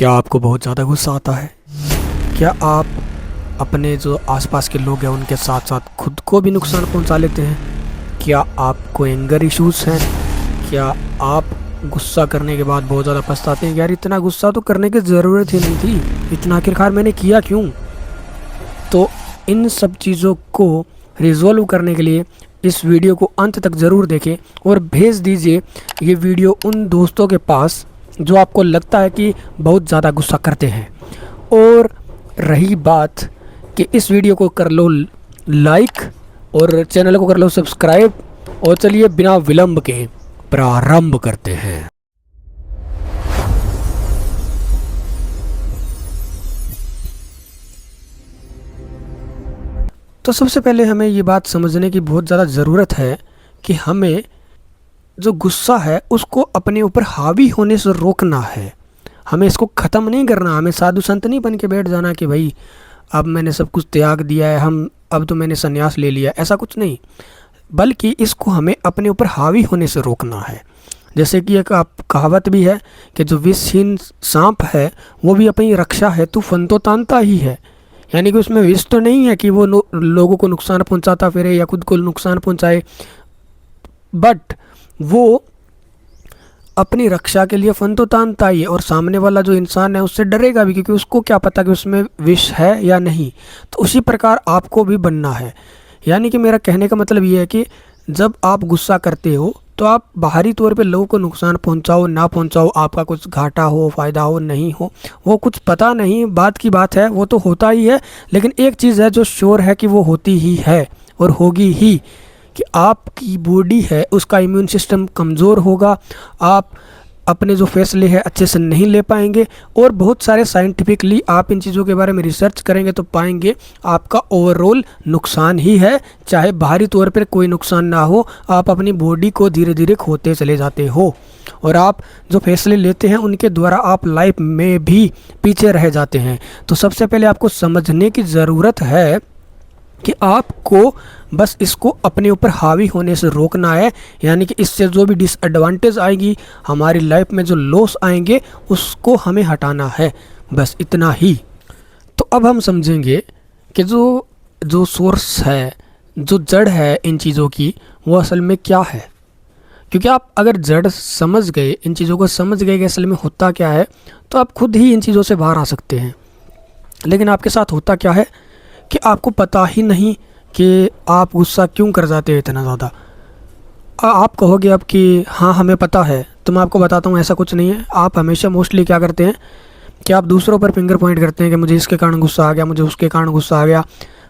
क्या आपको बहुत ज़्यादा गुस्सा आता है? क्या आप अपने जो आसपास के लोग हैं उनके साथ साथ खुद को भी नुकसान पहुंचा लेते हैं? क्या आपको एंगर इश्यूज़ हैं? क्या आप गुस्सा करने के बाद बहुत ज़्यादा पछताते हैं, यार इतना गुस्सा तो करने की ज़रूरत ही नहीं थी, इतना आखिरकार मैंने किया क्यों? तो इन सब चीज़ों को रिजॉल्व करने के लिए इस वीडियो को अंत तक ज़रूर देखें और भेज दीजिए ये वीडियो उन दोस्तों के पास जो आपको लगता है कि बहुत ज़्यादा गुस्सा करते हैं। और रही बात कि इस वीडियो को कर लो लाइक और चैनल को कर लो सब्सक्राइब, और चलिए बिना विलंब के प्रारंभ करते हैं। तो सबसे पहले हमें ये बात समझने की बहुत ज़्यादा ज़रूरत है कि हमें जो गुस्सा है उसको अपने ऊपर हावी होने से रोकना है। हमें इसको ख़त्म नहीं करना। हमें साधु संत नहीं बन के बैठ जाना कि भाई अब मैंने सब कुछ त्याग दिया है, अब तो मैंने संन्यास ले लिया, ऐसा कुछ नहीं। बल्कि इसको हमें अपने ऊपर हावी होने से रोकना है। जैसे कि एक आप कहावत भी है कि जो विषहीन सांप है वो भी अपनी रक्षा हेतु फन तो तानता ही है। यानी कि उसमें विष तो नहीं है कि वो लोगों को नुकसान पहुंचाता फिरे या खुद को नुकसान पहुंचाए, बट वो अपनी रक्षा के लिए फन तो तानता ही है। और सामने वाला जो इंसान है उससे डरेगा भी, क्योंकि उसको क्या पता कि उसमें विष है या नहीं। तो उसी प्रकार आपको भी बनना है। यानी कि मेरा कहने का मतलब ये है कि जब आप गुस्सा करते हो तो आप बाहरी तौर पे लोगों को नुकसान पहुंचाओ ना पहुंचाओ, आपका कुछ घाटा हो फ़ायदा हो नहीं हो वो कुछ पता नहीं, बात की बात है, वो तो होता ही है। लेकिन एक चीज़ है जो श्योर है कि वो होती ही है और होगी ही, कि आपकी बॉडी है उसका इम्यून सिस्टम कमज़ोर होगा, आप अपने जो फैसले हैं अच्छे से नहीं ले पाएंगे। और बहुत सारे साइंटिफिकली आप इन चीज़ों के बारे में रिसर्च करेंगे तो पाएंगे आपका ओवरऑल नुकसान ही है। चाहे बाहरी तौर पर कोई नुकसान ना हो, आप अपनी बॉडी को धीरे धीरे खोते चले जाते हो और आप जो फैसले लेते हैं उनके द्वारा आप लाइफ में भी पीछे रह जाते हैं। तो सबसे पहले आपको समझने की ज़रूरत है कि आपको बस इसको अपने ऊपर हावी होने से रोकना है। यानी कि इससे जो भी डिसएडवांटेज आएगी, हमारी लाइफ में जो लॉस आएंगे, उसको हमें हटाना है, बस इतना ही। तो अब हम समझेंगे कि जो सोर्स है, जो जड़ है इन चीज़ों की, वो असल में क्या है। क्योंकि आप अगर जड़ समझ गए, इन चीज़ों को समझ गए कि असल में होता क्या है, तो आप खुद ही इन चीज़ों से बाहर आ सकते हैं। लेकिन आपके साथ होता क्या है कि आपको पता ही नहीं कि आप गुस्सा क्यों कर जाते हैं इतना ज़्यादा। आप कहोगे अब कि हाँ हमें पता है, तो मैं आपको बताता हूँ ऐसा कुछ नहीं है। आप हमेशा मोस्टली क्या करते हैं कि आप दूसरों पर फिंगर पॉइंट करते हैं कि मुझे इसके कारण गुस्सा आ गया, मुझे उसके कारण गुस्सा आ गया,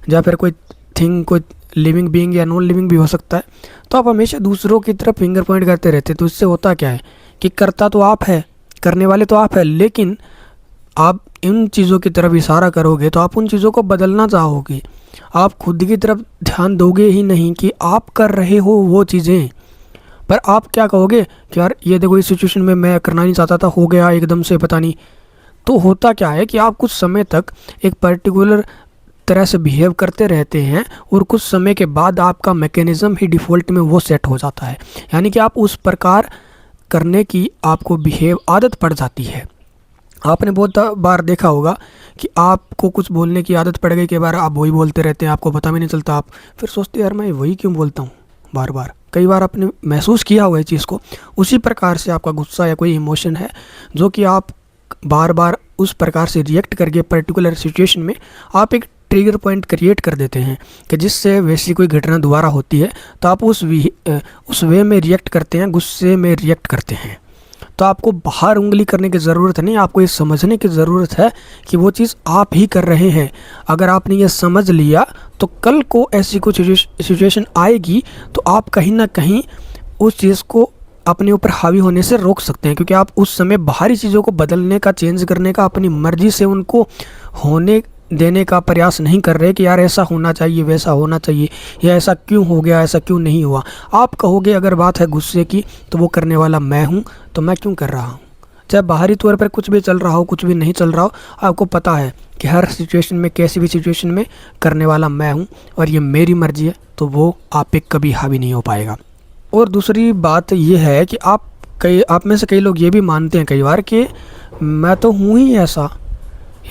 या फिर कोई लिविंग बीइंग या नॉन लिविंग भी हो सकता है। तो आप हमेशा दूसरों की तरफ फिंगर पॉइंट करते रहते हैं। तो इससे होता क्या है कि करता तो आप है, करने वाले तो आप है, लेकिन आप इन चीज़ों की तरफ इशारा करोगे तो आप उन चीज़ों को बदलना चाहोगे। आप खुद की तरफ ध्यान दोगे ही नहीं कि आप कर रहे हो वो चीज़ें, पर आप क्या कहोगे कि यार ये देखो इस सिचुएशन में मैं करना नहीं चाहता था, हो गया एकदम से पता नहीं। तो होता क्या है कि आप कुछ समय तक एक पर्टिकुलर तरह से बिहेव करते रहते हैं और कुछ समय के बाद आपका मैकेनिज़्म ही डिफ़ॉल्ट में वो सेट हो जाता है। यानी कि आप उस प्रकार करने की आपको बिहेव आदत पड़ जाती है। आपने बहुत बार देखा होगा कि आपको कुछ बोलने की आदत पड़ गई, कई बार आप वही बोलते रहते हैं, आपको पता भी नहीं चलता। आप फिर सोचते हैं यार मैं वही क्यों बोलता हूँ बार बार। कई बार आपने महसूस किया हुआ है चीज़ को। उसी प्रकार से आपका गुस्सा या कोई इमोशन है जो कि आप बार बार उस प्रकार से रिएक्ट करके पर्टिकुलर सिचुएशन में आप एक ट्रिगर पॉइंट क्रिएट कर देते हैं कि जिससे वैसी कोई घटना दोबारा होती है तो आप उस वे में रिएक्ट करते हैं, गुस्से में रिएक्ट करते हैं। तो आपको बाहर उंगली करने की ज़रूरत नहीं, आपको ये समझने की ज़रूरत है कि वो चीज़ आप ही कर रहे हैं। अगर आपने ये समझ लिया तो कल को ऐसी कुछ सिचुएशन आएगी तो आप कहीं ना कहीं उस चीज़ को अपने ऊपर हावी होने से रोक सकते हैं। क्योंकि आप उस समय बाहरी चीज़ों को बदलने का, चेंज करने का, अपनी मर्जी से उनको होने देने का प्रयास नहीं कर रहे कि यार ऐसा होना चाहिए, वैसा होना चाहिए, या ऐसा क्यों हो गया, ऐसा क्यों नहीं हुआ। आप कहोगे अगर बात है गुस्से की तो वो करने वाला मैं हूँ, तो मैं क्यों कर रहा हूँ। चाहे बाहरी तौर पर कुछ भी चल रहा हो, कुछ भी नहीं चल रहा हो, आपको पता है कि हर सिचुएशन में, कैसी भी सिचुएशन में करने वाला मैं हूँ और ये मेरी मर्जी है, तो वो आप पे कभी हावी नहीं हो पाएगा। और दूसरी बात ये है कि आप में से कई लोग ये भी मानते हैं कई बार कि मैं तो हूँ ही ऐसा,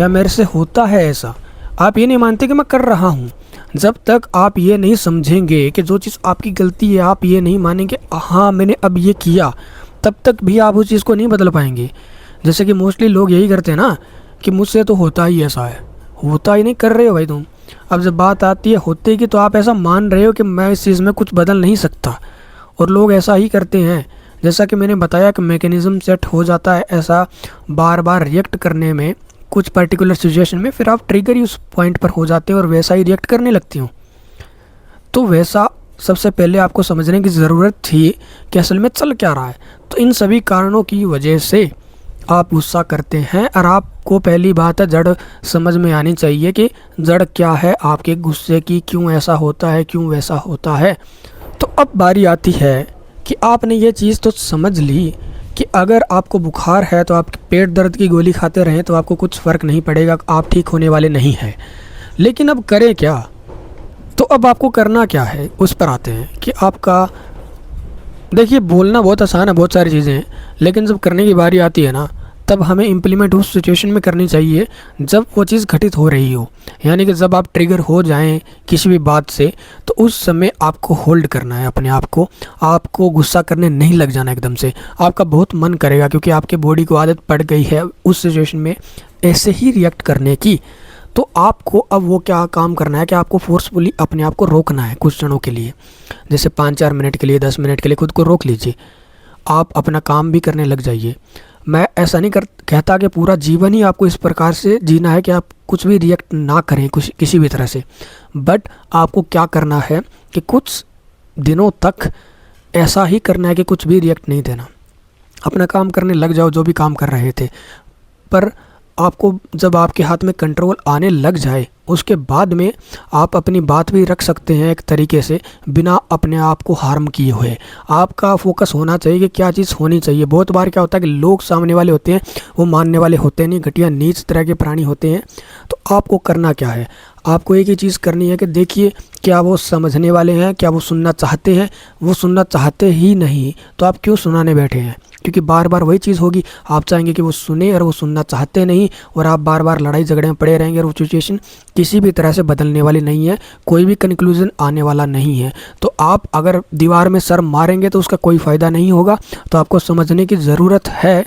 या मेरे से होता है ऐसा। आप ये नहीं मानते कि मैं कर रहा हूँ। जब तक आप ये नहीं समझेंगे कि जो चीज़ आपकी गलती है, आप ये नहीं मानेंगे हाँ मैंने अब ये किया, तब तक भी आप उस चीज़ को नहीं बदल पाएंगे। जैसे कि मोस्टली लोग यही करते हैं ना कि मुझसे तो होता ही ऐसा है। होता ही नहीं, कर रहे हो भाई तुम। अब जब बात आती है होते की, तो आप ऐसा मान रहे हो कि मैं इस चीज़ में कुछ बदल नहीं सकता, और लोग ऐसा ही करते हैं। जैसा कि मैंने बताया कि मैकेनिज़्म सेट हो जाता है ऐसा बार बार रिएक्ट करने में कुछ पर्टिकुलर सिचुएशन में, फिर आप ट्रिगर ही उस पॉइंट पर हो जाते हैं और वैसा ही रिएक्ट करने लगती हो। तो वैसा सबसे पहले आपको समझने की ज़रूरत थी कि असल में चल क्या रहा है। तो इन सभी कारणों की वजह से आप गुस्सा करते हैं, और आपको पहली बात है जड़ समझ में आनी चाहिए कि जड़ क्या है आपके गुस्से की, क्यों ऐसा होता है, क्यों वैसा होता है। तो अब बारी आती है कि आपने ये चीज़ तो समझ ली कि अगर आपको बुखार है तो आप पेट दर्द की गोली खाते रहें तो आपको कुछ फ़र्क नहीं पड़ेगा, आप ठीक होने वाले नहीं हैं। लेकिन अब करें क्या? तो अब आपको करना क्या है उस पर आते हैं कि आपका, देखिए बोलना बहुत आसान है, बहुत सारी चीज़ें हैं, लेकिन जब करने की बारी आती है ना, तब हमें इम्प्लीमेंट उस सिचुएशन में करनी चाहिए जब वो चीज़ घटित हो रही हो। यानी कि जब आप ट्रिगर हो जाएं किसी भी बात से, तो उस समय आपको होल्ड करना है अपने आप को। आपको गुस्सा करने नहीं लग जाना एकदम से। आपका बहुत मन करेगा क्योंकि आपके बॉडी को आदत पड़ गई है उस सिचुएशन में ऐसे ही रिएक्ट करने की। तो आपको अब वो क्या काम करना है कि आपको फोर्सफुली अपने आप को रोकना है कुछ क्षणों के लिए, जैसे 5-4 मिनट के लिए, 10 मिनट के लिए खुद को रोक लीजिए। आप अपना काम भी करने लग जाइए। मैं ऐसा नहीं कहता कि पूरा जीवन ही आपको इस प्रकार से जीना है कि आप कुछ भी रिएक्ट ना करें कुछ किसी भी तरह से, बट आपको क्या करना है कि कुछ दिनों तक ऐसा ही करना है कि कुछ भी रिएक्ट नहीं देना। अपना काम करने लग जाओ जो भी काम कर रहे थे, पर आपको जब आपके हाथ में कंट्रोल आने लग जाए उसके बाद में आप अपनी बात भी रख सकते हैं एक तरीके से, बिना अपने आप को हार्म किए हुए। आपका फोकस होना चाहिए कि क्या चीज़ होनी चाहिए। बहुत बार क्या होता है कि लोग सामने वाले होते हैं वो मानने वाले होते नहीं, घटिया नीच तरह के प्राणी होते हैं। तो आपको करना क्या है, आपको एक ही चीज़ करनी है कि देखिए क्या वो समझने वाले हैं, क्या वो सुनना चाहते हैं। वो सुनना चाहते ही नहीं तो आप क्यों सुनाने बैठे हैं? क्योंकि बार बार वही चीज़ होगी, आप चाहेंगे कि वो सुने और वो सुनना चाहते नहीं, और आप बार बार लड़ाई झगड़े में पड़े रहेंगे और वो सिचुएशन किसी भी तरह से बदलने वाली नहीं है, कोई भी कंक्लूजन आने वाला नहीं है। तो आप अगर दीवार में सर मारेंगे तो उसका कोई फ़ायदा नहीं होगा। तो आपको समझने की ज़रूरत है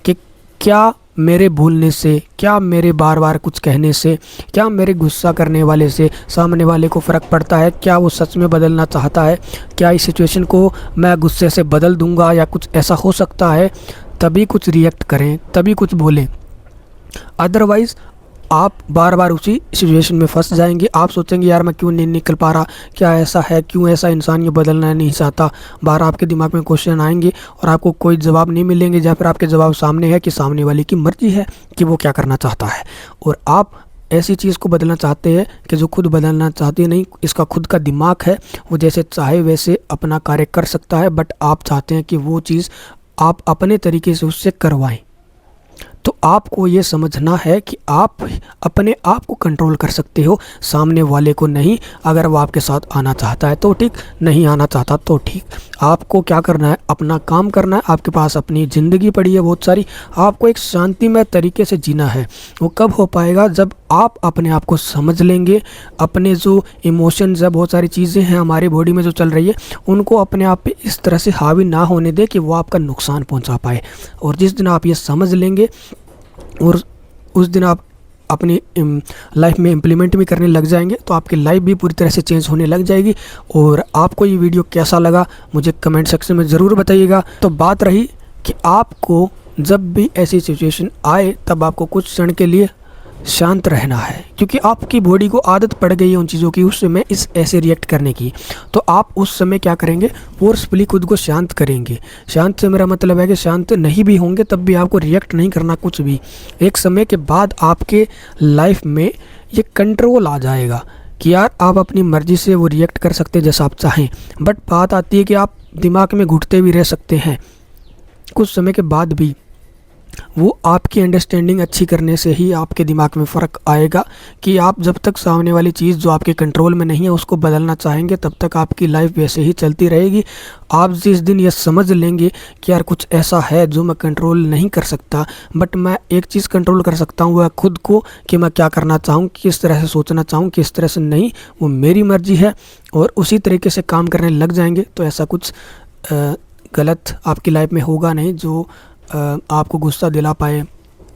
कि क्या मेरे भूलने से, क्या मेरे बार बार कुछ कहने से, क्या मेरे गुस्सा करने वाले से सामने वाले को फ़र्क पड़ता है, क्या वो सच में बदलना चाहता है, क्या इस सिचुएशन को मैं गुस्से से बदल दूंगा या कुछ ऐसा हो सकता है। तभी कुछ रिएक्ट करें, तभी कुछ बोलें, अदरवाइज़ आप बार बार उसी सिचुएशन में फंस जाएंगे। आप सोचेंगे यार मैं क्यों नहीं निकल पा रहा, क्या ऐसा है, क्यों ऐसा इंसान ये बदलना नहीं चाहता। बार आपके दिमाग में क्वेश्चन आएंगे और आपको कोई जवाब नहीं मिलेंगे, या फिर आपके जवाब सामने है कि सामने वाले की मर्जी है कि वो क्या करना चाहता है, और आप ऐसी चीज़ को बदलना चाहते हैं कि जो खुद बदलना चाहते नहीं। इसका खुद का दिमाग है, वो जैसे चाहे वैसे अपना कार्य कर सकता है, बट आप चाहते हैं कि वो चीज़ आप अपने तरीके से उससे करवाएं। तो आपको ये समझना है कि आप अपने आप को कंट्रोल कर सकते हो, सामने वाले को नहीं। अगर वो आपके साथ आना चाहता है तो ठीक, नहीं आना चाहता तो ठीक। आपको क्या करना है, अपना काम करना है। आपके पास अपनी ज़िंदगी पड़ी है बहुत सारी, आपको एक शांतिमय तरीके से जीना है। वो कब हो पाएगा, जब आप अपने आप को समझ लेंगे, अपने जो इमोशंस है, बहुत सारी चीज़ें हैं हमारी बॉडी में जो चल रही है, उनको अपने आप पे इस तरह से हावी ना होने दे कि वो आपका नुकसान पहुंचा पाए। और जिस दिन आप ये समझ लेंगे और उस दिन आप अपनी लाइफ में इम्प्लीमेंट भी करने लग जाएंगे, तो आपकी लाइफ भी पूरी तरह से चेंज होने लग जाएगी। और आपको ये वीडियो कैसा लगा मुझे कमेंट सेक्शन में ज़रूर बताइएगा। तो बात रही कि आपको जब भी ऐसी सिचुएशन आए तब आपको कुछ क्षण के लिए शांत रहना है, क्योंकि आपकी बॉडी को आदत पड़ गई है उन चीज़ों की उस समय इस ऐसे रिएक्ट करने की। तो आप उस समय क्या करेंगे, फोर्सफुली खुद को शांत करेंगे। शांत से मेरा मतलब है कि शांत नहीं भी होंगे तब भी आपको रिएक्ट नहीं करना कुछ भी। एक समय के बाद आपके लाइफ में ये कंट्रोल आ जाएगा कि यार आप अपनी मर्ज़ी से वो रिएक्ट कर सकते हैं जैसा आप चाहें। बट बात आती है कि आप दिमाग में घुटते भी रह सकते हैं कुछ समय के बाद भी। वो आपकी अंडरस्टैंडिंग अच्छी करने से ही आपके दिमाग में फ़र्क आएगा कि आप जब तक सामने वाली चीज़ जो आपके कंट्रोल में नहीं है उसको बदलना चाहेंगे तब तक आपकी लाइफ वैसे ही चलती रहेगी। आप जिस दिन ये समझ लेंगे कि यार कुछ ऐसा है जो मैं कंट्रोल नहीं कर सकता, बट मैं एक चीज़ कंट्रोल कर सकता हूँ, वह खुद को, कि मैं क्या करना चाहूँ, किस तरह से सोचना चाहूँ, किस तरह से नहीं, वो मेरी मर्ज़ी है, और उसी तरीके से काम करने लग जाएंगे तो ऐसा कुछ गलत आपकी लाइफ में होगा नहीं जो आपको गुस्सा दिला पाए,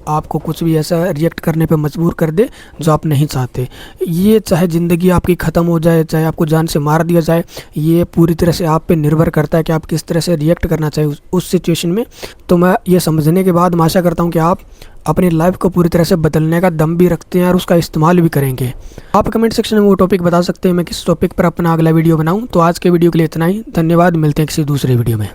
आपको कुछ भी ऐसा रिएक्ट करने पे मजबूर कर दे जो आप नहीं चाहते। ये चाहे ज़िंदगी आपकी ख़त्म हो जाए, चाहे आपको जान से मार दिया जाए, ये पूरी तरह से आप पे निर्भर करता है कि आप किस तरह से रिएक्ट करना चाहिए उस सिचुएशन में। तो मैं ये समझने के बाद मैं आशा करता हूँ कि आप अपनी लाइफ को पूरी तरह से बदलने का दम भी रखते हैं और उसका इस्तेमाल भी करेंगे। आप कमेंट सेक्शन में वो टॉपिक बता सकते हैं मैं किस टॉपिक पर अपना अगला वीडियो बनाऊँ। तो आज के वीडियो के लिए इतना ही, धन्यवाद। मिलते हैं किसी दूसरे वीडियो में।